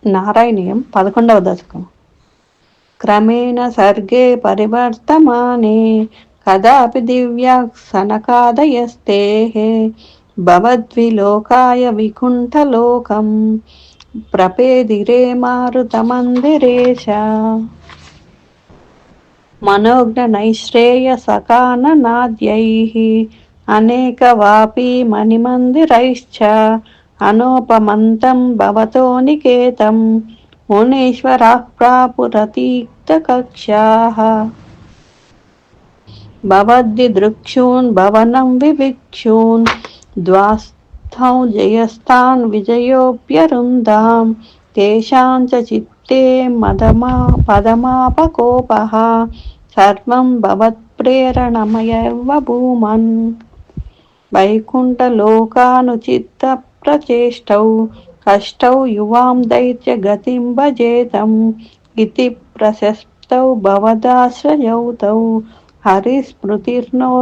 నారాయణీయం 11వ దశకం. క్రమేణ సర్గే పరివర్తమానే కదాపి దివ్యాసనకాదయస్తే భవద్విలోకాయ వికుంఠలోకం ప్రపేదిరే మారుతమందిరేశ మనోజ్ఞనైశ్రేయసకాననాద్యైః అనేకవాపీ మణిమందిరైశ్చ అనోపమంతం భవతో నికేతం మునీశ్వరాः ప్రాపురతీక్తకక్ష్యాः భవద్దిదృక్షూన్ భవనం వివిక్షూన్ ద్వాస్థౌ జయస్థాన్ విజయోऽప్యరుందాం తేషాం చ చిత్తే పదమాపకోపః సర్వం భవత్ప్రేరణమయైవ భూమన్ వైకుంఠలోకానుచిత్తప్రచేష్టౌ కష్టౌ యువాం దైత్యగతిం భజేతం ఇతి ప్రశస్తౌ భవదాశ్రయౌ తౌ హరిస్మృతిర్నో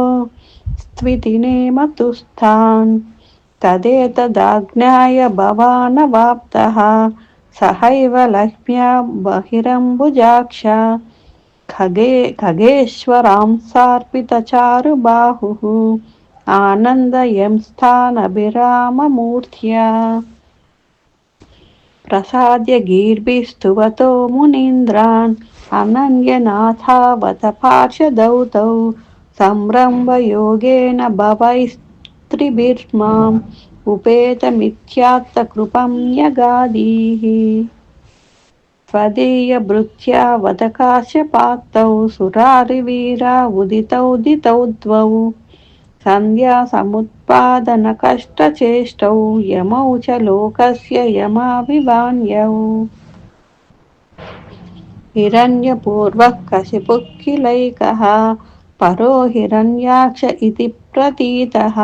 స్త్వితినేమతుస్థాన్ తదేతదాజ్ఞాయ భవానవాప్తః సహైవ లక్ష్మ్యా బహిరంబుజాక్ష ఖగేశ్వరాంసార్పితచారుబాహుః ఆనందయంస్థానభిరామమూర్త్యా ప్రసాద్య గీర్భిస్తువతో మునీంద్రాన్ అనన్యనాథావత పార్షదౌ తౌ సంరంభయోగేన భవైస్త్రిభిర్మాం ఉపేతమిత్యాత్తకృపం న్యగాదీః స్వదీయభృత్యా వదకాశ్యపాత్తౌ సురారివీరా ఉదితౌ దితౌ ద్వౌ సంధ్యా సముత్పాదనకష్టచేష్టౌ యమౌ చ లోకస్య యమాభివాన్యౌ హిరణ్యపూర్వః కశిపుః కిలైకः పరో హిరణ్యాక్ష ఇతి ప్రతీతः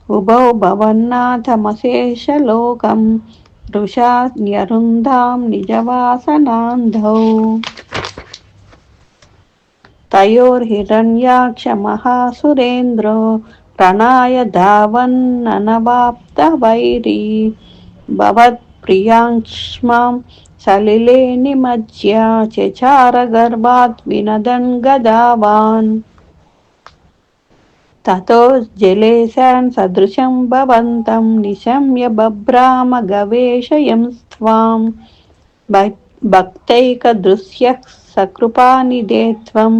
ఉభౌ భవన్నాథమశేషలోకం వృషా న్యరుంధాం నిజవాసనాంధౌ తయోర్హిరణ్యాక్ష మహాసురేంద్రో ప్రణాయ ధావన్ననవాప్త వైరీ భవత్ప్రియాంక్ష్మాం సలిలే నిమజ్య చచార గర్భాత్ వినదన్ గదావాన్ తతో జలేశాన్ సదృశం భవంతం నిశమ్య బభ్రామ గవేషయం స్త్వాం భక్తైకదృశ్యః సకృపానిదే త్వం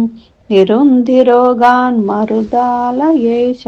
నిరుంధిరోగాన్ మరుదాలయేష.